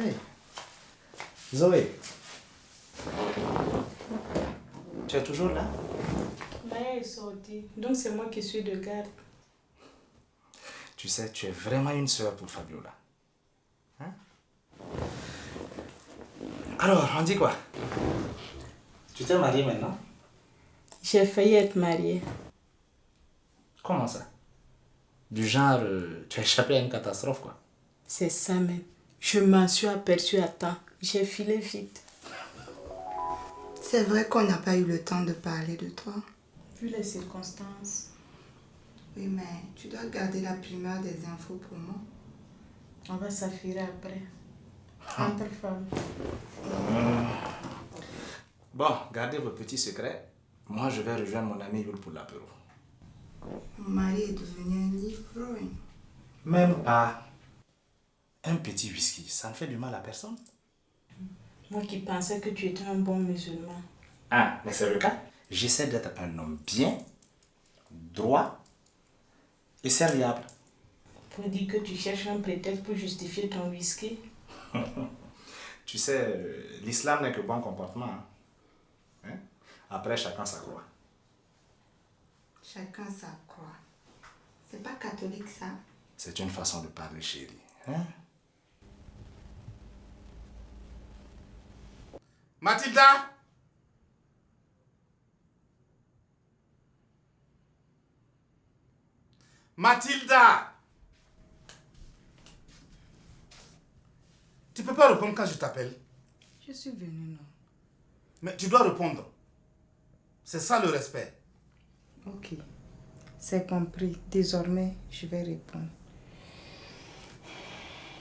Hey, Zoé, tu es toujours là? Maya est sortie, donc c'est moi qui suis de garde. Tu sais, tu es vraiment une sœur pour Fabiola. Hein? Alors, on dit quoi? Tu t'es mariée maintenant? J'ai failli être mariée. Comment ça? Du genre, tu as échappé à une catastrophe, quoi. C'est ça même. Je m'en suis aperçue à temps. J'ai filé vite. C'est vrai qu'on n'a pas eu le temps de parler de toi. Vu les circonstances. Oui, mais tu dois garder la primeur des infos pour moi. On va s'affairer après. Entre femmes. Bon, gardez vos petits secrets. Moi, je vais rejoindre mon ami Yul pour l'apéro. Mon mari est devenu un ivrogne. Même pas. Un petit whisky, ça ne fait du mal à personne. Moi qui pensais que tu étais un bon musulman. Ah, mais c'est le cas. J'essaie d'être un homme bien, droit et serviable. Pour dire que tu cherches un prétexte pour justifier ton whisky. Tu sais, l'islam n'est que bon comportement. Hein? Après, chacun sa croix. Chacun sa croix. C'est pas catholique, ça? C'est une façon de parler, chérie. Hein? Mathilda! Mathilda! Tu peux pas répondre quand je t'appelle. Je suis venue, non? Mais tu dois répondre. C'est ça le respect. Ok. C'est compris. Désormais, je vais répondre.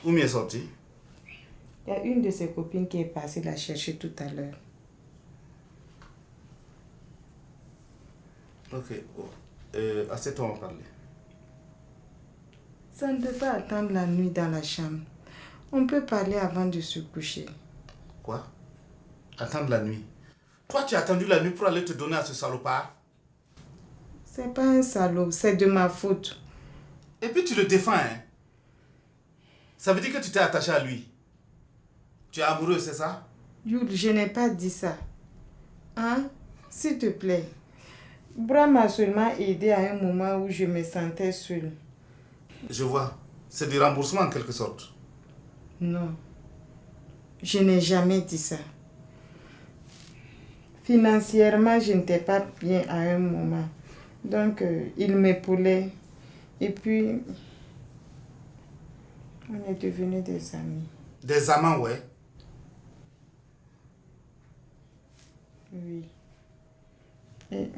Où m'y est sorti? Il y a une de ses copines qui est passée la chercher tout à l'heure. Ok. Assieds-toi, on va parler. Ça ne peut pas attendre la nuit dans la chambre. On peut parler avant de se coucher. Quoi? Attendre la nuit? Toi, tu as attendu la nuit pour aller te donner à ce salopard? C'est pas un salaud, c'est de ma faute. Et puis tu le défends, hein? Ça veut dire que tu t'es attaché à lui. Tu es amoureux, c'est ça? Yul, je n'ai pas dit ça. Hein? S'il te plaît. Bra m'a seulement aidé à un moment où je me sentais seule. Je vois. C'est du remboursement en quelque sorte. Non. Je n'ai jamais dit ça. Financièrement, je n'étais pas bien à un moment. Donc, il m'épaulait. Et puis, on est devenus des amis. Des amants, ouais. Oui. Et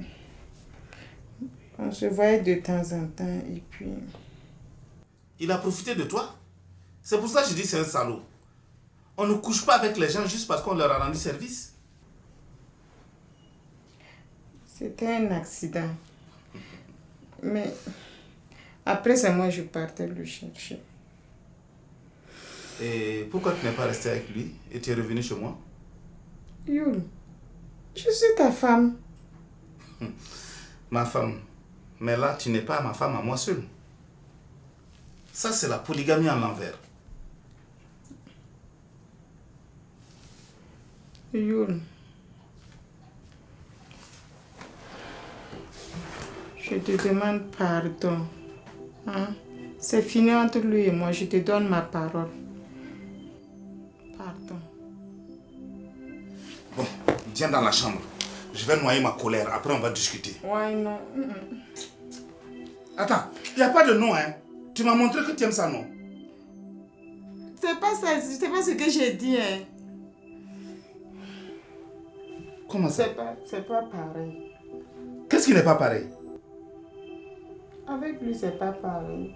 on se voyait de temps en temps et puis... Il a profité de toi? C'est pour ça que je dis c'est un salaud. On ne couche pas avec les gens juste parce qu'on leur a rendu service. C'était un accident. Mais après, c'est moi je partais le chercher. Et pourquoi tu n'es pas resté avec lui et tu es revenu chez moi? Youl, je suis ta femme. Ma femme. Mais là, tu n'es pas ma femme à moi seul. Ça, c'est la polygamie à l'envers. Youl, je te demande pardon. Hein? C'est fini entre lui et moi, je te donne ma parole. Pardon. Bon, viens dans la chambre. Je vais noyer ma colère. Après, on va discuter. Ouais, non. Attends, il n'y a pas de nom, hein. Tu m'as montré que tu aimes ça, non? C'est pas ça, c'est pas ce que j'ai dit, hein. Comment ça? C'est pas pareil. Qu'est-ce qui n'est pas pareil? Avec lui, c'est pas pareil.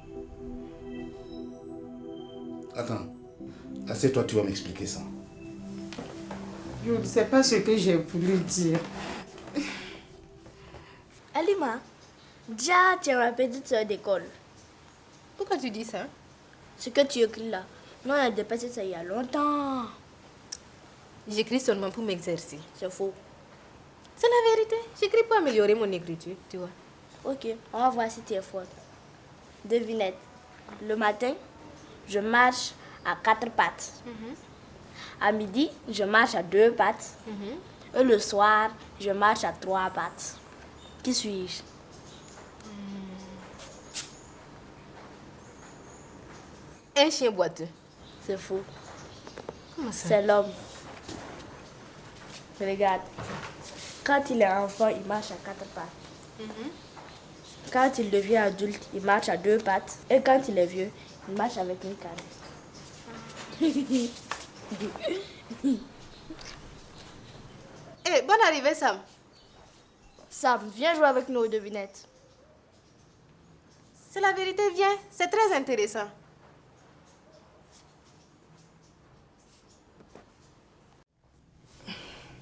Attends, assieds-toi, tu vas m'expliquer ça. Youl, c'est pas ce que j'ai voulu dire. Alima, déjà tu es ma petite soeur d'école. Pourquoi tu dis ça? Ce que tu écris là, non, on a dépassé ça il y a longtemps. J'écris seulement pour m'exercer. C'est faux. C'est la vérité. J'écris pour améliorer mon écriture, tu vois. Ok, on va voir si tu es forte. Devinette. Le matin, je marche à 4 pattes. À midi, je marche à 2 pattes. Et le soir, je marche à 3 pattes. Qui suis-je? Un chien boiteux. C'est faux. Comment ça? C'est l'homme. Regarde. Quand il est enfant, il marche à 4 pattes. Quand il devient adulte, il marche à 2 pattes. Et quand il est vieux, il marche avec une canne. Eh, bonne arrivée, Sam. Sam, viens jouer avec nos devinettes. C'est la vérité, viens. C'est très intéressant.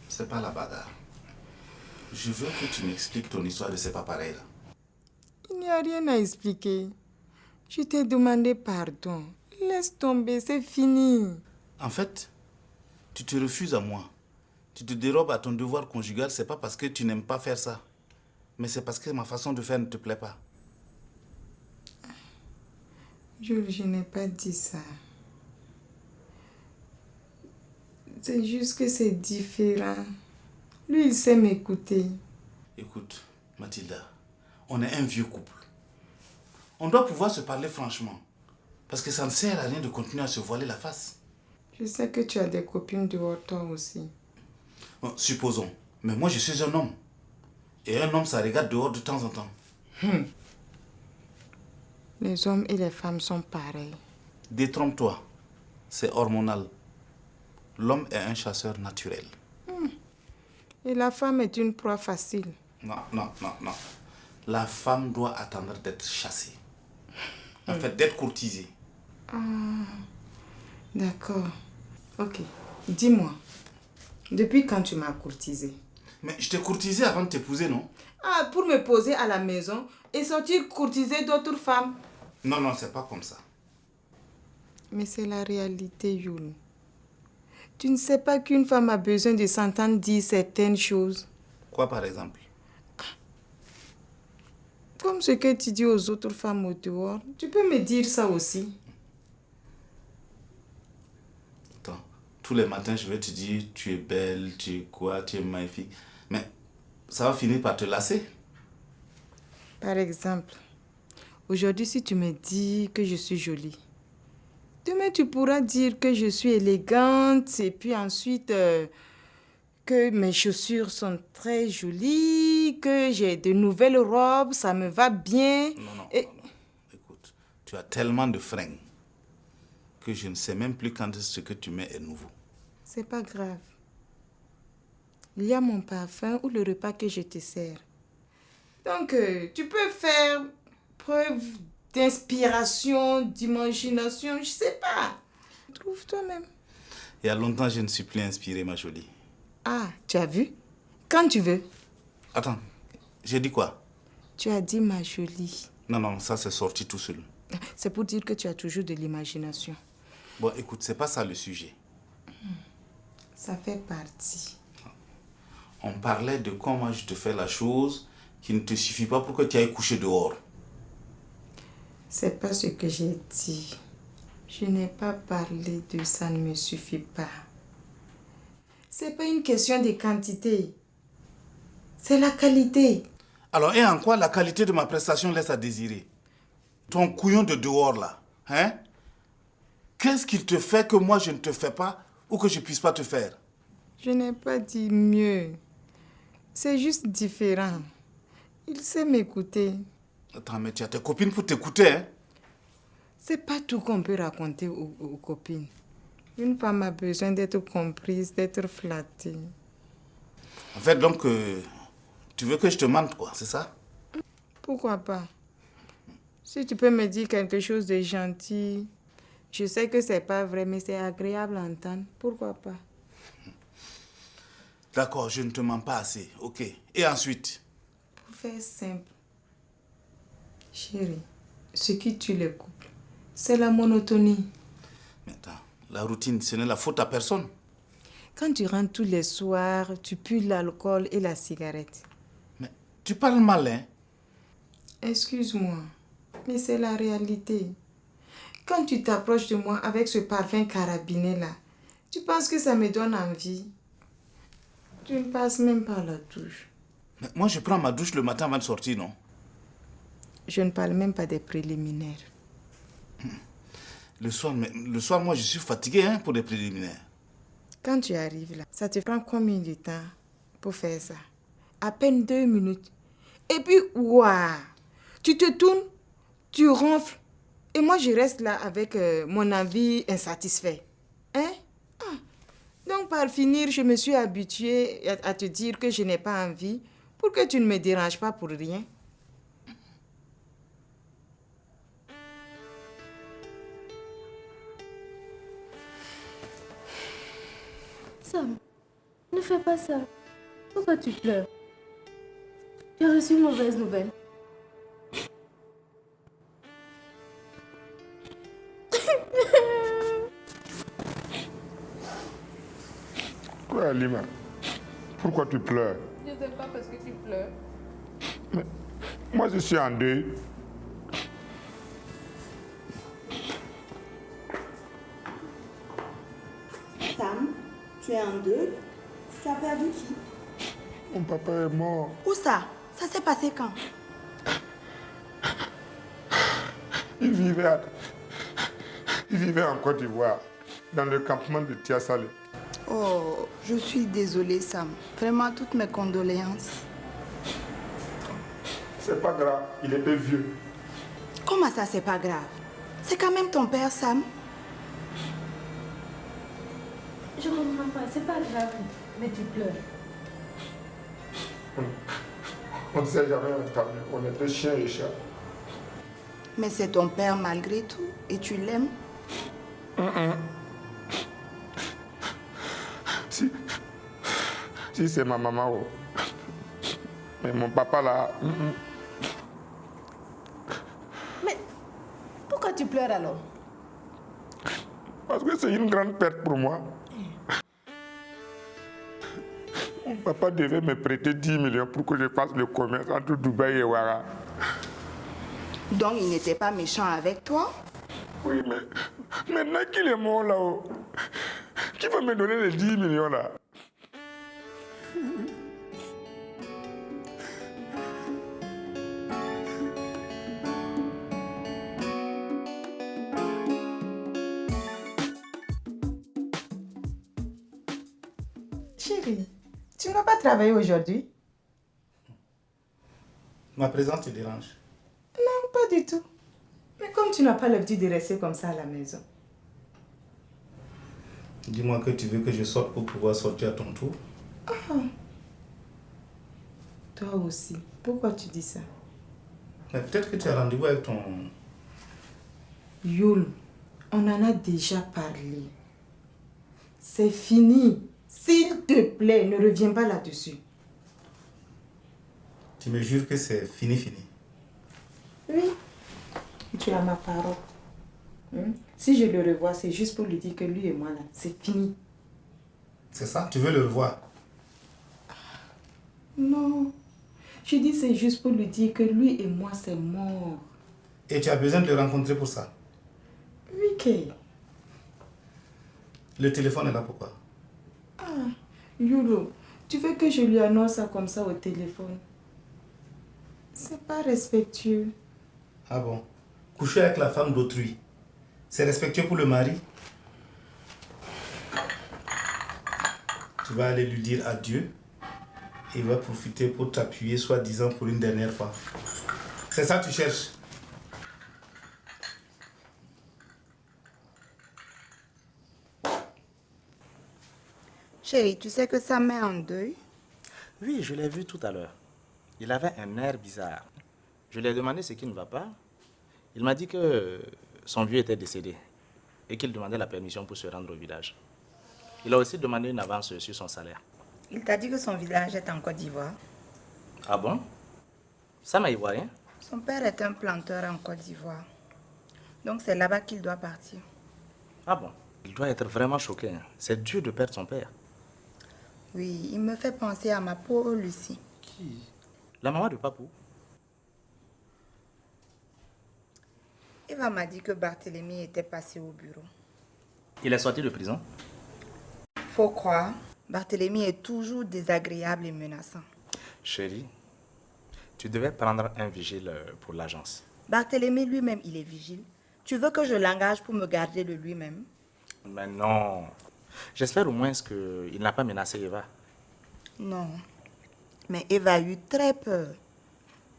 C'est pas la bagarre. Je veux que tu m'expliques ton histoire de ces papareils-là. Il n'y a rien à expliquer. Je t'ai demandé pardon. Laisse tomber, c'est fini. En fait, tu te refuses à moi. Tu te dérobes à ton devoir conjugal, c'est pas parce que tu n'aimes pas faire ça. Mais c'est parce que ma façon de faire ne te plaît pas. Jules, je n'ai pas dit ça. C'est juste que c'est différent. Lui, il sait m'écouter. Écoute, Mathilda, on est un vieux couple. On doit pouvoir se parler franchement. Parce que ça ne sert à rien de continuer à se voiler la face. Je sais que tu as des copines dehors, toi aussi. Bon, supposons. Mais moi, je suis un homme. Et un homme, ça regarde dehors de temps en temps. Les hommes et les femmes sont pareils. Détrompe-toi. C'est hormonal. L'homme est un chasseur naturel. Et la femme est une proie facile. Non. La femme doit attendre d'être chassée. En fait, d'être courtisée. D'accord. Ok. Dis-moi, depuis quand tu m'as courtisée? Mais je t'ai courtisé avant de t'épouser, non? Ah, pour me poser à la maison et sortir courtiser d'autres femmes? Non, c'est pas comme ça. Mais c'est la réalité, Youl. Tu ne sais pas qu'une femme a besoin de s'entendre dire certaines choses. Quoi, par exemple? Comme ce que tu dis aux autres femmes au dehors. Tu peux me dire ça aussi. Attends, tous les matins, je vais te dire, tu es belle, tu es quoi, tu es magnifique. Mais ça va finir par te lasser. Par exemple, aujourd'hui, si tu me dis que je suis jolie, demain, tu pourras dire que je suis élégante et puis ensuite que mes chaussures sont très jolies, que j'ai de nouvelles robes, ça me va bien. Non. Écoute, tu as tellement de fringues que je ne sais même plus quand ce que tu mets est nouveau. C'est pas grave. Il y a mon parfum ou le repas que je te sers. Donc, tu peux faire preuve d'inspiration, d'imagination, je sais pas. Trouve toi-même. Il y a longtemps, je ne suis plus inspiré, ma jolie. Ah, tu as vu? Quand tu veux. Attends, J'ai dit quoi? Tu as dit ma jolie. Non, non, ça c'est sorti tout seul. C'est pour dire que tu as toujours de l'imagination. Bon, écoute, c'est pas ça le sujet. Ça fait partie. On parlait de comment je te fais la chose qui ne te suffit pas pour que tu ailles coucher dehors. C'est pas ce que j'ai dit. Je n'ai pas parlé de ça ne me suffit pas. C'est pas une question de quantité. C'est la qualité. Alors, et en quoi la qualité de ma prestation laisse à désirer? Ton couillon de dehors là, hein? Qu'est-ce qu'il te fait que moi je ne te fais pas ou que je ne puisse pas te faire? Je n'ai pas dit mieux. C'est juste différent. Il sait m'écouter. Attends, mais tu as tes copines pour t'écouter, hein? C'est pas tout qu'on peut raconter aux copines. Une femme a besoin d'être comprise, d'être flattée. En fait, donc, tu veux que je te mente, quoi, c'est ça? Pourquoi pas? Si tu peux me dire quelque chose de gentil, je sais que c'est pas vrai, mais c'est agréable à entendre. Pourquoi pas? D'accord, je ne te mens pas assez, ok. Et ensuite? Pour faire simple, chérie, ce qui tue le couple, c'est la monotonie. Mais attends, la routine, ce n'est la faute à personne. Quand tu rentres tous les soirs, tu pues l'alcool et la cigarette. Mais tu parles mal, hein? Excuse-moi, mais c'est la réalité. Quand tu t'approches de moi avec ce parfum carabiné-là, tu penses que ça me donne envie? Tu ne passes même pas à la douche. Mais moi, je prends ma douche le matin avant de sortir, non? Je ne parle même pas des préliminaires. Le soir, moi, je suis fatigué, hein, pour les préliminaires. Quand tu arrives là, ça te prend combien de temps pour faire ça? À peine 2 minutes. Et puis, waouh! Tu te tournes, tu ronfles. Et moi, je reste là avec mon avis insatisfait. Hein? Ah. Donc, par finir, je me suis habituée à te dire que je n'ai pas envie pour que tu ne me déranges pas pour rien. Sam, ne fais pas ça. Pourquoi tu pleures? Tu as reçu une mauvaise nouvelle. Quoi, Alima? Pourquoi tu pleures? Je ne sais pas parce que tu pleures. Mais moi, je suis en deuil. Sam, tu es en deuil? Tu as perdu qui? Mon papa est mort. Où ça? Ça s'est passé quand? Il vivait en Côte d'Ivoire, dans le campement de Tiasalé. Oh, je suis désolée, Sam. Vraiment, toutes mes condoléances. C'est pas grave, il était vieux. Comment ça, c'est pas grave? C'est quand même ton père, Sam. Je comprends pas, c'est pas grave, mais tu pleures. On ne s'est jamais entendu, on était chien et chat. Mais c'est ton père malgré tout, et tu l'aimes. Si c'est ma maman, oh. Mais mon papa là, Mais pourquoi tu pleures alors? parce que c'est une grande perte pour moi. Mon papa devait me prêter 10 millions pour que je fasse le commerce entre Dubaï et Ouara. Donc, il n'était pas méchant avec toi? Oui, mais maintenant qu'il est mort là-haut, qui va me donner les 10 millions là? Chérie, tu ne vas pas travailler aujourd'hui? Ma présence te dérange? Non, pas du tout. Mais comme tu n'as pas l'habitude de rester comme ça à la maison. Dis-moi que tu veux que je sorte pour pouvoir sortir à ton tour. Toi aussi. Pourquoi tu dis ça? Mais peut-être que tu as rendez-vous avec ton... Youl, on en a déjà parlé. C'est fini. S'il te plaît, ne reviens pas là-dessus. Tu me jures que c'est fini. Oui, tu as ma parole. Si je le revois, c'est juste pour lui dire que lui et moi, là, c'est fini. C'est ça? Tu veux le revoir? Non. Je dis c'est juste pour lui dire que lui et moi, c'est mort. Et tu as besoin de le rencontrer pour ça? Oui, Kay. Le téléphone est là pourquoi? Ah, Yolo, tu veux que je lui annonce ça comme ça au téléphone? C'est pas respectueux. Ah bon? Coucher avec la femme d'autrui, c'est respectueux pour le mari? Tu vas aller lui dire adieu et il va profiter pour t'appuyer soi-disant pour une dernière fois. C'est ça que tu cherches? Chérie, tu sais que sa mère est en deuil? Oui, je l'ai vu tout à l'heure. Il avait un air bizarre. Je lui ai demandé ce qui ne va pas. Il m'a dit que son vieux était décédé et qu'il demandait la permission pour se rendre au village. Il a aussi demandé une avance sur son salaire. Il t'a dit que son village est en Côte d'Ivoire. Ah bon? Ça m'a ivoirien? Son père est un planteur en Côte d'Ivoire. Donc c'est là-bas qu'il doit partir. Ah bon? Il doit être vraiment choqué. Hein. C'est dur de perdre son père. Oui, il me fait penser à ma pauvre Lucie. Qui? La maman de Papou? Eva m'a dit que Barthélemy était passé au bureau. Il est sorti de prison? Faut croire, Barthélemy est toujours désagréable et menaçant. Chérie, tu devais prendre un vigile pour l'agence. Barthélemy lui-même, il est vigile. Tu veux que je l'engage pour me garder de lui-même? Mais non. J'espère au moins qu'il n'a pas menacé Eva. Non. Mais Eva a eu très peur.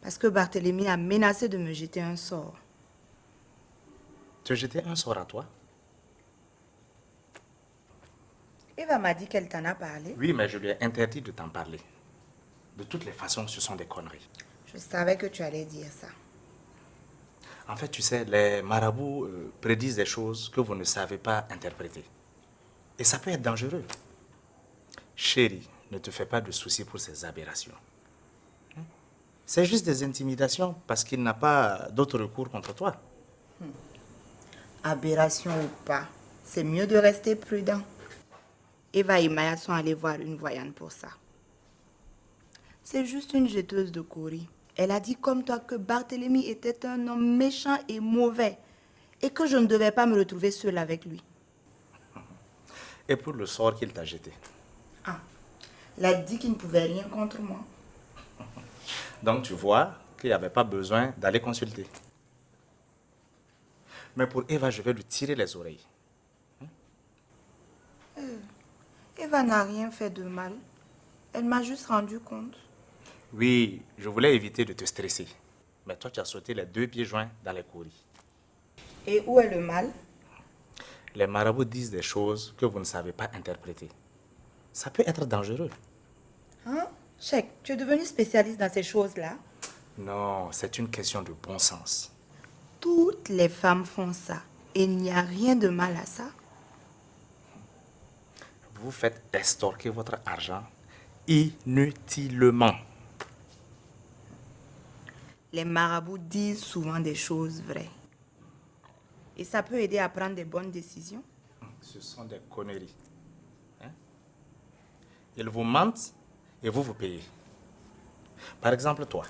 Parce que Barthélemy a menacé de me jeter un sort. Tu as jeté un sort à toi? Eva m'a dit qu'elle t'en a parlé. Oui, mais je lui ai interdit de t'en parler. De toutes les façons, ce sont des conneries. Je savais que tu allais dire ça. En fait, tu sais, les marabouts prédisent des choses que vous ne savez pas interpréter. Et ça peut être dangereux. Chérie, ne te fais pas de soucis pour ces aberrations. Hein? C'est juste des intimidations parce qu'il n'a pas d'autre recours contre toi. Aberration ou pas, c'est mieux de rester prudent. Eva et Maya sont allés voir une voyante pour ça. C'est juste une jetteuse de courrier. Elle a dit comme toi que Barthélemy était un homme méchant et mauvais et que je ne devais pas me retrouver seule avec lui. Et pour le sort qu'il t'a jeté. Ah, elle a dit qu'il ne pouvait rien contre moi. Donc tu vois qu'il n'y avait pas besoin d'aller consulter. Mais pour Eva, je vais lui tirer les oreilles. Eva n'a rien fait de mal. Elle m'a juste rendu compte. Oui, je voulais éviter de te stresser. Mais toi, tu as sauté les 2 pieds joints dans les courriers. Et où est le mal? Les marabouts disent des choses que vous ne savez pas interpréter. Ça peut être dangereux. Hein? Cheikh, tu es devenu spécialiste dans ces choses-là? Non, c'est une question de bon sens. Toutes les femmes font ça. Et il n'y a rien de mal à ça. Vous faites estorquer votre argent inutilement. Les marabouts disent souvent des choses vraies. Et ça peut aider à prendre des bonnes décisions. Ce sont des conneries. Hein? Ils vous mentent et vous vous payez. Par exemple, toi,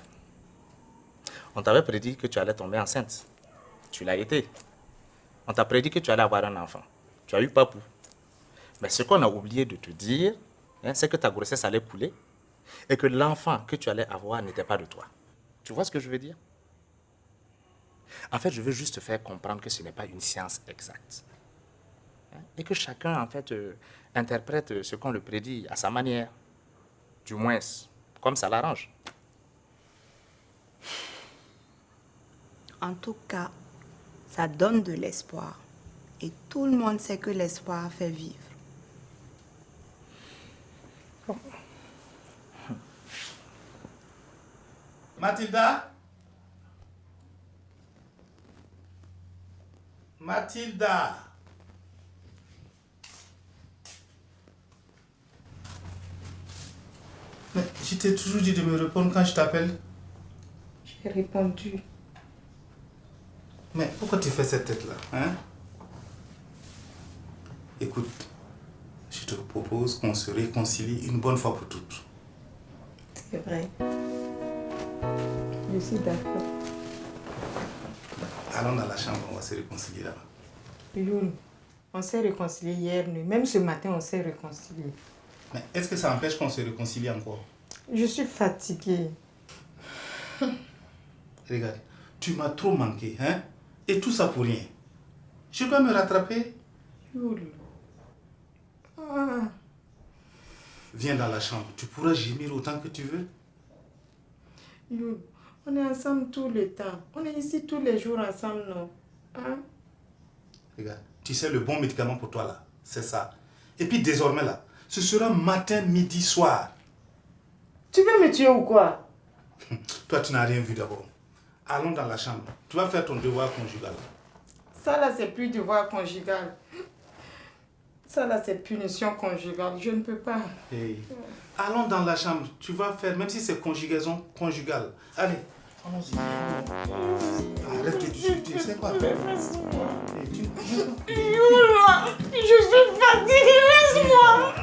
on t'avait prédit que tu allais tomber enceinte. Tu l'as été. On t'a prédit que tu allais avoir un enfant. Tu as eu Papou. Mais ce qu'on a oublié de te dire, hein, c'est que ta grossesse allait couler et que l'enfant que tu allais avoir n'était pas de toi. Tu vois ce que je veux dire? En fait, je veux juste te faire comprendre que ce n'est pas une science exacte. Hein, et que chacun, en fait, interprète ce qu'on le prédit à sa manière. Du moins, comme ça l'arrange. En tout cas, ça donne de l'espoir. Et tout le monde sait que l'espoir fait vivre. Mathilda? Mathilda? Mais je t'ai toujours dit de me répondre quand je t'appelle. J'ai répondu. Mais pourquoi tu fais cette tête-là, hein? Écoute, je te propose qu'on se réconcilie une bonne fois pour toutes. C'est vrai. Je suis d'accord. Allons dans la chambre, on va se réconcilier là-bas. Youn, on s'est réconcilié hier nuit. Même ce matin, on s'est réconcilié. Mais est-ce que ça empêche qu'on se réconcilie encore? Je suis fatiguée. Regarde, tu m'as trop manqué, hein? Et tout ça pour rien. Je dois me rattraper. Youn. Ah. Viens dans la chambre, tu pourras gémir autant que tu veux. Youn, on est ensemble tout le temps. On est ici tous les jours ensemble, non? Hein? Regarde, tu sais le bon médicament pour toi là, c'est ça. Et puis désormais là, ce sera matin, midi, soir. Tu veux me tuer ou quoi? Toi tu n'as rien vu d'abord. Allons dans la chambre, tu vas faire ton devoir conjugal. Ça là c'est plus devoir conjugal. Ça là c'est punition conjugale, je ne peux pas. Hey. Allons dans la chambre, tu vas faire, même si c'est conjugaison conjugale. Allez, allons-y. Arrête de discuter, c'est quoi faire? Je suis fatiguée, laisse-moi.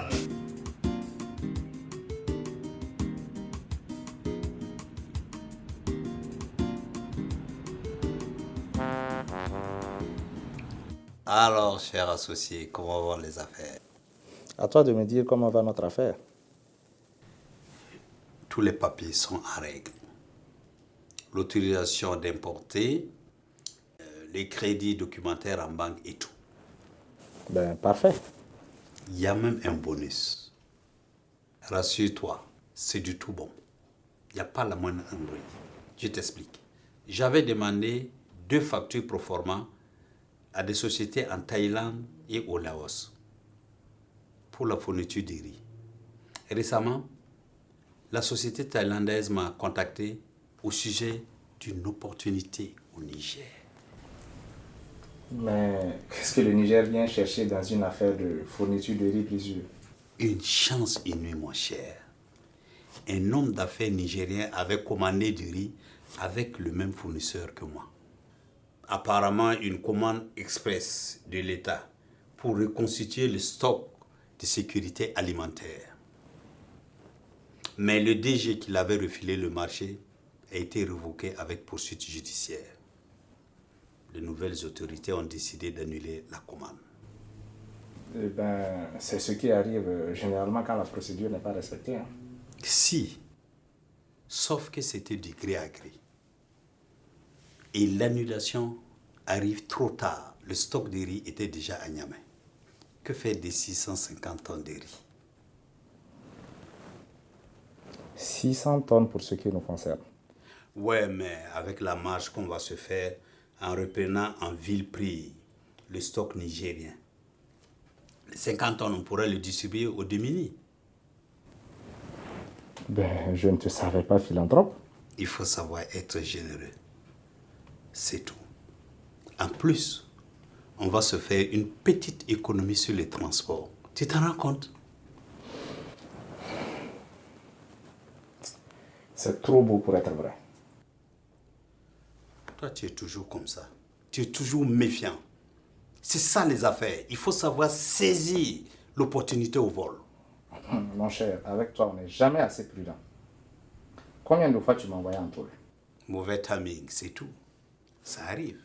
Alors, cher associé, comment vont les affaires? À toi de me dire comment va notre affaire. Tous les papiers sont en règle. L'autorisation d'importer, les crédits documentaires en banque et tout. Ben, parfait. Il y a même un bonus. Rassure-toi, c'est du tout bon. Il n'y a pas la moindre embrouille. Je t'explique. J'avais demandé 2 factures pro forma à des sociétés en Thaïlande et au Laos pour la fourniture de riz. Et récemment, la société thaïlandaise m'a contacté au sujet d'une opportunité au Niger. Mais qu'est-ce que le Niger vient chercher dans une affaire de fourniture de riz plusieurs? Une chance inouïe, mon cher. Un homme d'affaires nigérien avait commandé du riz avec le même fournisseur que moi. Apparemment, une commande express de l'État pour reconstituer le stock de sécurité alimentaire. Mais le DG qui l'avait refilé le marché a été révoqué avec poursuite judiciaire. Les nouvelles autorités ont décidé d'annuler la commande. Eh ben, c'est ce qui arrive généralement quand la procédure n'est pas respectée. Hein. Si, sauf que c'était du gré à gré. Et l'annulation arrive trop tard. Le stock de riz était déjà à Niamey. Que faire des 650 tonnes de riz? 600 tonnes pour ce qui nous concerne. Ouais, mais avec la marge qu'on va se faire en reprenant en vil prix le stock nigérien. Les 50 tonnes, on pourrait le distribuer aux démunis. Ben, je ne te savais pas philanthrope. Il faut savoir être généreux. C'est tout. En plus, on va se faire une petite économie sur les transports. Tu t'en rends compte? C'est trop beau pour être vrai. Toi, tu es toujours comme ça. Tu es toujours méfiant. C'est ça les affaires. Il faut savoir saisir l'opportunité au vol. Mon cher, avec toi, on n'est jamais assez prudent. Combien de fois tu m'as envoyé en tôle? Mauvais timing, c'est tout. Ça arrive.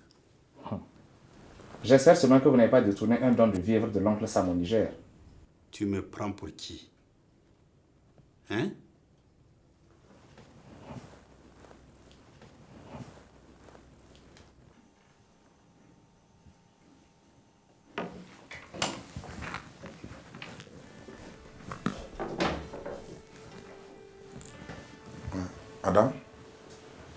J'espère seulement que vous n'avez pas détourné un don de vivre de l'oncle Sam au Niger. Tu me prends pour qui? Hein? Madame,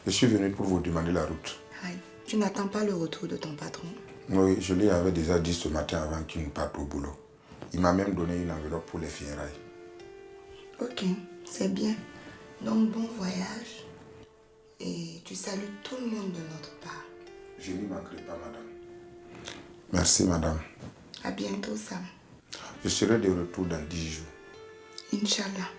je suis venu pour vous demander la route. Aïe, tu n'attends pas le retour de ton patron? Oui, je lui avais déjà dit ce matin avant qu'il ne parte au boulot. Il m'a même donné une enveloppe pour les funérailles. Ok, c'est bien. Donc bon voyage. Et tu salues tout le monde de notre part. Je n'y manquerai pas, madame. Merci, madame. À bientôt, Sam. Je serai de retour dans 10 jours. Inch'Allah.